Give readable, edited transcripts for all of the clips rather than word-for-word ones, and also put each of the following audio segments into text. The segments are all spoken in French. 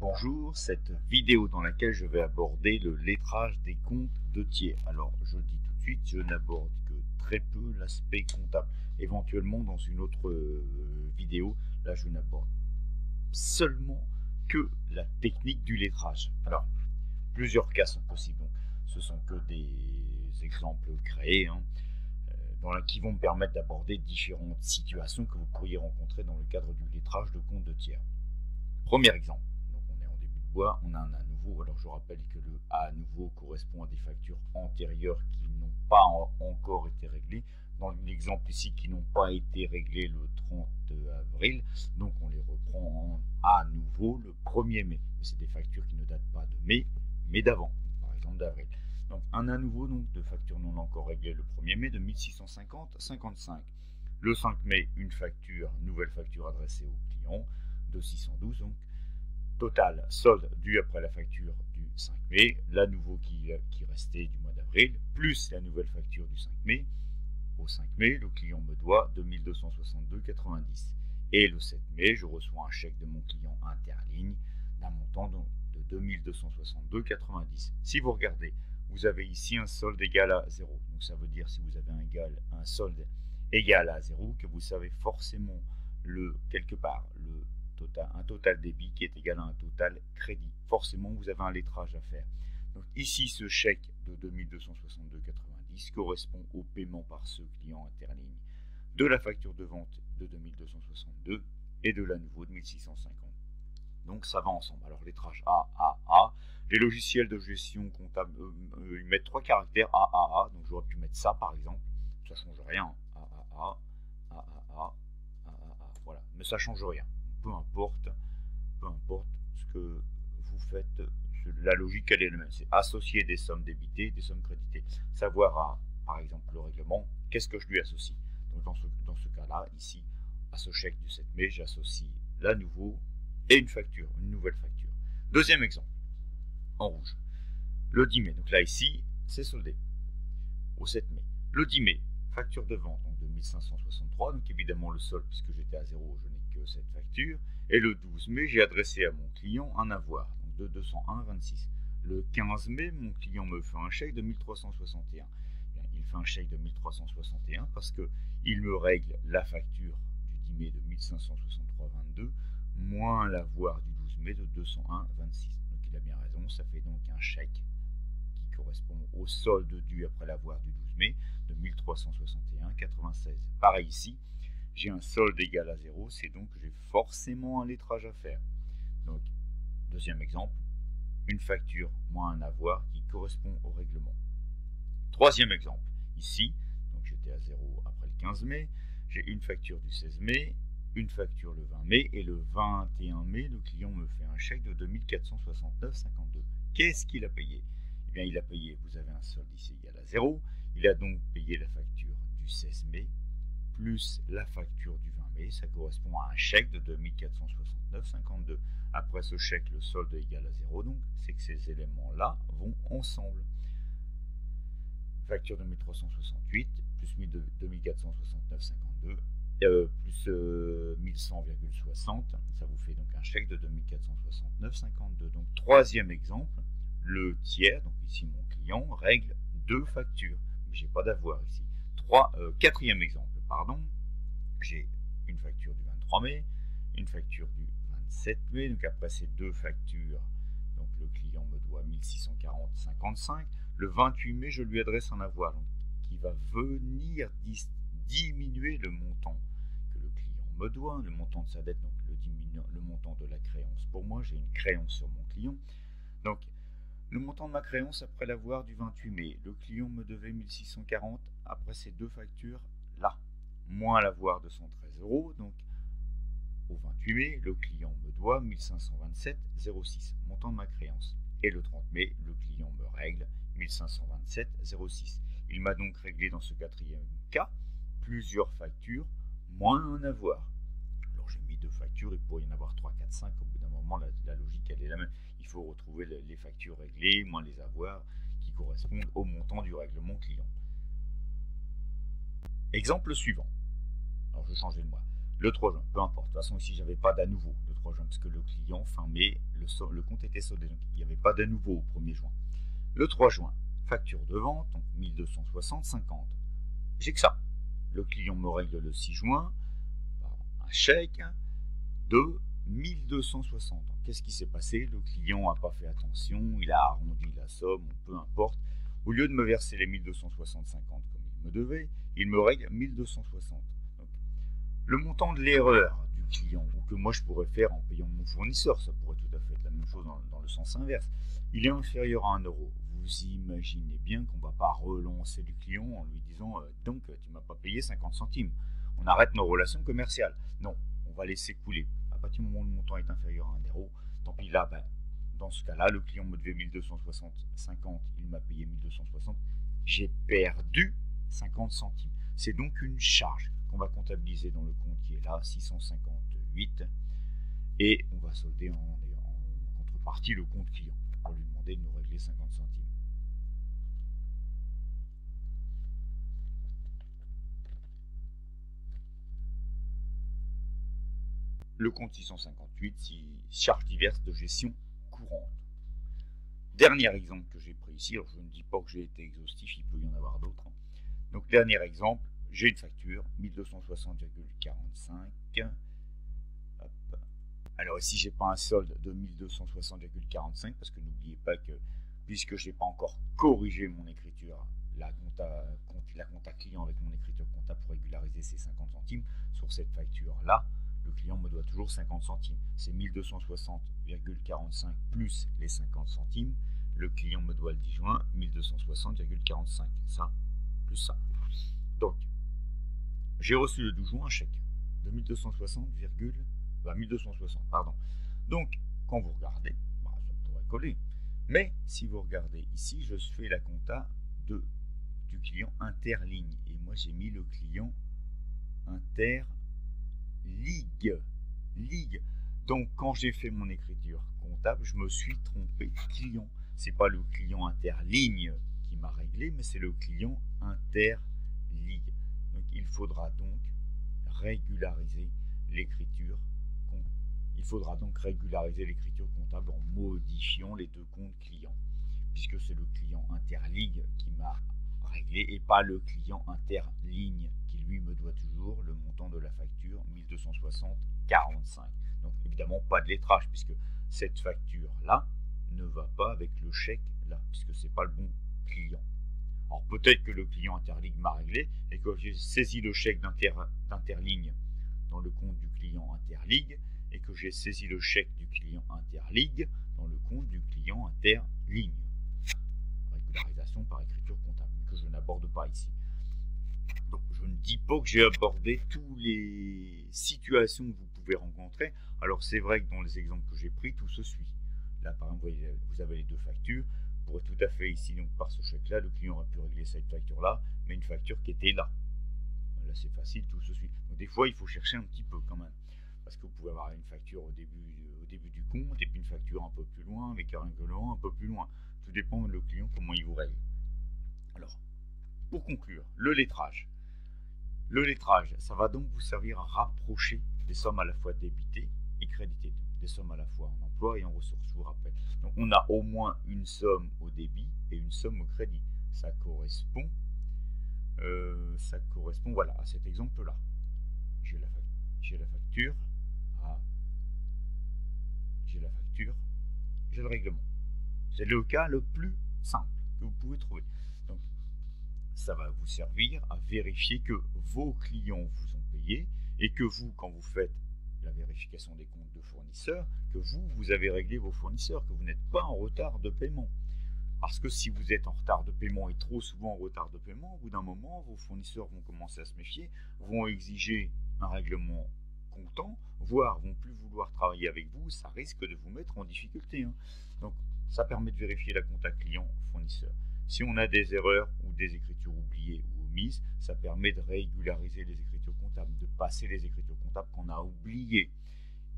Bonjour, cette vidéo dans laquelle je vais aborder le lettrage des comptes de tiers. Alors, je dis tout de suite, je n'aborde que très peu l'aspect comptable. Éventuellement, dans une autre vidéo, là, je n'aborde seulement que la technique du lettrage. Alors, plusieurs cas sont possibles. Donc, ce sont que des exemples créés, qui vont me permettre d'aborder différentes situations que vous pourriez rencontrer dans le cadre du lettrage de comptes de tiers. Premier exemple. On a un A nouveau. Alors je rappelle que le A à nouveau correspond à des factures antérieures qui n'ont pas encore été réglées. Dans l'exemple ici, qui n'ont pas été réglées le 30 avril. Donc on les reprend en A nouveau le 1er mai. Mais c'est des factures qui ne datent pas de mai, mais d'avant, par exemple d'avril. Donc un A nouveau donc, de facture non encore réglée le 1er mai de 1650,55. Le 5 mai, une nouvelle facture adressée au client de 612. Donc total solde dû après la facture du 5 mai, la nouveau qui restait du mois d'avril, plus la nouvelle facture du 5 mai. Au 5 mai, le client me doit 2262,90. Et le 7 mai, je reçois un chèque de mon client interligne d'un montant de 2262,90. Si vous regardez, vous avez ici un solde égal à 0. Donc ça veut dire si vous avez un solde égal à 0, que vous savez forcément quelque part un total débit qui est égal à un total crédit. Forcément, vous avez un lettrage à faire. Donc ici, ce chèque de 2262,90 correspond au paiement par ce client interligne de la facture de vente de 2262 et de la nouveau de 1650. Donc ça va ensemble. Alors lettrage A. Les logiciels de gestion comptable, ils mettent 3 caractères A. Donc j'aurais pu mettre ça par exemple. Ça ne change rien. A. Voilà. Mais ça ne change rien. Peu importe ce que vous faites, la logique elle est la même. C'est associer des sommes débitées, des sommes créditées. Savoir par exemple le règlement, qu'est-ce que je lui associe. Donc dans ce cas-là, ici, à ce chèque du 7 mai, j'associe la nouveau et une nouvelle facture. Deuxième exemple, en rouge. Le 10 mai, donc là ici, c'est soldé au 7 mai. Le 10 mai, facture de vente donc de 1563, donc évidemment le solde puisque j'étais à 0, je n'ai que cette facture. Et le 12 mai, j'ai adressé à mon client un avoir donc de 201,26. Le 15 mai, mon client me fait un chèque de 1361. Il fait un chèque de 1361 parce qu'il me règle la facture du 10 mai de 1563,22 moins l'avoir du 12 mai de 201,26. Donc il a bien raison, ça fait donc un chèque qui correspond au solde dû après l'avoir du 12 mai de 1361,96. Pareil ici, j'ai un solde égal à 0, c'est donc que j'ai forcément un lettrage à faire. Donc, deuxième exemple, une facture moins un avoir qui correspond au règlement. Troisième exemple, ici, donc j'étais à 0 après le 15 mai, j'ai une facture du 16 mai, une facture le 20 mai, et le 21 mai, le client me fait un chèque de 2469,52. Qu'est-ce qu'il a payé ? Eh bien, il a payé, vous avez un solde ici égal à 0, il a donc payé la facture du 16 mai, plus la facture du 20 mai, ça correspond à un chèque de 2469,52. Après ce chèque, le solde est égal à 0, donc c'est que ces éléments-là vont ensemble. Facture de 1368, plus 2469,52, plus 1100,60, ça vous fait donc un chèque de 2469,52. Donc troisième exemple, le tiers, donc ici mon client, règle 2 factures, mais j'ai pas d'avoir ici. Quatrième exemple, j'ai une facture du 23 mai, une facture du 27 mai, donc après ces 2 factures, donc le client me doit 1640,55. Le 28 mai, je lui adresse un avoir donc, qui va venir diminuer le montant que le client me doit, le montant de sa dette, donc le montant de la créance. Pour moi, j'ai une créance sur mon client. Donc, le montant de ma créance après l'avoir du 28 mai, le client me devait 1640 après ces 2 factures là, moins l'avoir de 113 €. Donc, au 28 mai, le client me doit 1527,06, montant de ma créance. Et le 30 mai, le client me règle 1527,06. Il m'a donc réglé dans ce quatrième cas plusieurs factures moins un avoir. Alors j'ai mis 2 factures, il pourrait y en avoir 3, 4, 5. Au bout d'un moment, la logique elle est la même. Il faut retrouver les factures réglées moins les avoirs qui correspondent au montant du règlement client. Exemple suivant. Alors je vais changer le mois. Le 3 juin, peu importe. De toute façon, ici, j'avais pas d'à nouveau le 3 juin, parce que le client, fin mai, le le compte était soldé, donc il n'y avait pas de nouveau au 1er juin. Le 3 juin, facture de vente, donc 1260,50. J'ai que ça. Le client me règle le 6 juin un chèque de 1260. Qu'est-ce qui s'est passé? Le client n'a pas fait attention, il a arrondi la somme, peu importe. Au lieu de me verser les 1260,50 comme il me devait, il me règle 1260. Donc, le montant de l'erreur du client, ou que moi je pourrais faire en payant mon fournisseur, ça pourrait tout à fait être la même chose dans le sens inverse, il est inférieur à 1 euro. Vous imaginez bien qu'on ne va pas relancer le client en lui disant donc tu ne m'as pas payé 50 centimes. On arrête nos relations commerciales. Non, on va laisser couler. À partir du moment où le montant est inférieur à 1 euro, tant pis là, dans ce cas-là, le client me devait 1260,50, il m'a payé 1260, j'ai perdu 50 centimes. C'est donc une charge qu'on va comptabiliser dans le compte qui est là, 658, et on va solder en contrepartie le compte client pour lui demander de nous régler 50 centimes. Le compte 658, charges diverses de gestion courante. Dernier exemple que j'ai pris ici, alors je ne dis pas que j'ai été exhaustif, il peut y en avoir d'autres. Donc dernier exemple, j'ai une facture, 1260,45. Alors ici, j'ai pas un solde de 1260,45 parce que n'oubliez pas que puisque je n'ai pas encore corrigé mon écriture, la compta client avec mon écriture comptable pour régulariser ces 50 centimes, sur cette facture-là, le client me doit toujours 50 centimes. C'est 1260,45 plus les 50 centimes. Le client me doit le 10 juin 1260,45. Ça, plus ça. Donc, j'ai reçu le 12 juin un chèque de 1260, pardon. Donc, quand vous regardez, ça pourrait coller. Mais si vous regardez ici, je fais la compta du client interligne. Et moi, j'ai mis le client interligue. Donc, quand j'ai fait mon écriture comptable, je me suis trompé de client. C'est pas le client interligne qui m'a réglé, mais c'est le client interligue. Donc, il faudra donc régulariser l'écriture comptable. Il faudra donc régulariser l'écriture comptable en modifiant les deux comptes clients, puisque c'est le client interligue qui m'a réglé et pas le client interligne qui lui me doit toujours le montant de la facture 1260,45. Donc évidemment pas de lettrage puisque cette facture là ne va pas avec le chèque là puisque c'est pas le bon client. Alors peut-être que le client interligne m'a réglé et que j'ai saisi le chèque d'interligne dans le compte du client interligue et que j'ai saisi le chèque du client interligue dans le compte du client interligne. Régularisation par écriture comptable, mais que je n'aborde pas ici. Donc je ne dis pas que j'ai abordé toutes les situations que vous pouvez rencontrer. Alors c'est vrai que dans les exemples que j'ai pris, tout se suit. Là par exemple, vous avez les deux factures. Pour être tout à fait ici, donc par ce chèque-là, le client aurait pu régler cette facture-là, mais une facture qui était là. Là c'est facile, tout se suit. Donc des fois il faut chercher un petit peu quand même. Parce que vous pouvez avoir une facture au début du compte et puis une facture un peu plus loin avec un règlement un peu plus loin. Tout dépend de le client, comment il vous règle. Alors, pour conclure, le lettrage. Le lettrage, ça va donc vous servir à rapprocher des sommes à la fois débitées et créditées. Donc, des sommes à la fois en emploi et en ressources, je vous rappelle. Donc on a au moins une somme au débit et une somme au crédit. Ça correspond voilà, à cet exemple-là. J'ai la facture, j'ai le règlement. C'est le cas le plus simple que vous pouvez trouver. Donc, ça va vous servir à vérifier que vos clients vous ont payé et que vous, quand vous faites la vérification des comptes de fournisseurs, que vous avez réglé vos fournisseurs, que vous n'êtes pas en retard de paiement. Parce que si vous êtes en retard de paiement et trop souvent en retard de paiement, au bout d'un moment, vos fournisseurs vont commencer à se méfier, vont exiger un règlement comptant, voire vont plus vouloir travailler avec vous, ça risque de vous mettre en difficulté. Donc, ça permet de vérifier la compta client-fournisseur. Si on a des erreurs ou des écritures oubliées ou omises, ça permet de régulariser les écritures comptables, de passer les écritures comptables qu'on a oubliées.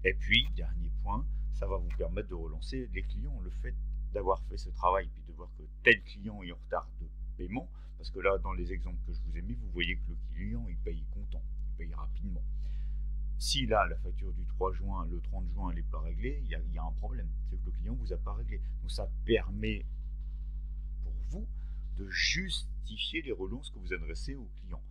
Et puis, dernier point, ça va vous permettre de relancer les clients. Le fait d'avoir fait ce travail, puis de voir que tel client est en retard de paiement, parce que là, dans les exemples que je vous ai mis, vous voyez que le client, il paye comptant, il paye rapidement. Si là, la facture du 3 juin, le 30 juin, elle n'est pas réglée, il y a un problème. C'est que client vous a pas réglé. Donc ça permet pour vous de justifier les relances que vous adressez au client.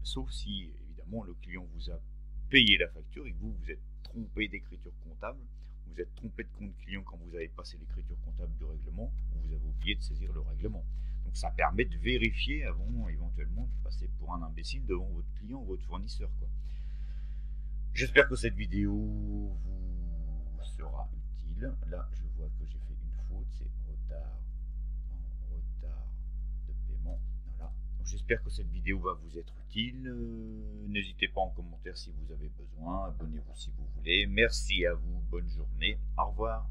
Sauf si, évidemment, le client vous a payé la facture et que vous vous êtes trompé d'écriture comptable, vous êtes trompé de compte client quand vous avez passé l'écriture comptable du règlement, ou vous avez oublié de saisir le règlement. Donc ça permet de vérifier avant éventuellement de passer pour un imbécile devant votre client ou votre fournisseur, quoi. J'espère que cette vidéo vous sera utile. Là, je vois que j'ai fait une faute, c'est retard de paiement. Voilà. J'espère que cette vidéo va vous être utile. N'hésitez pas en commentaire si vous avez besoin. Abonnez-vous si vous voulez. Merci à vous. Bonne journée. Au revoir.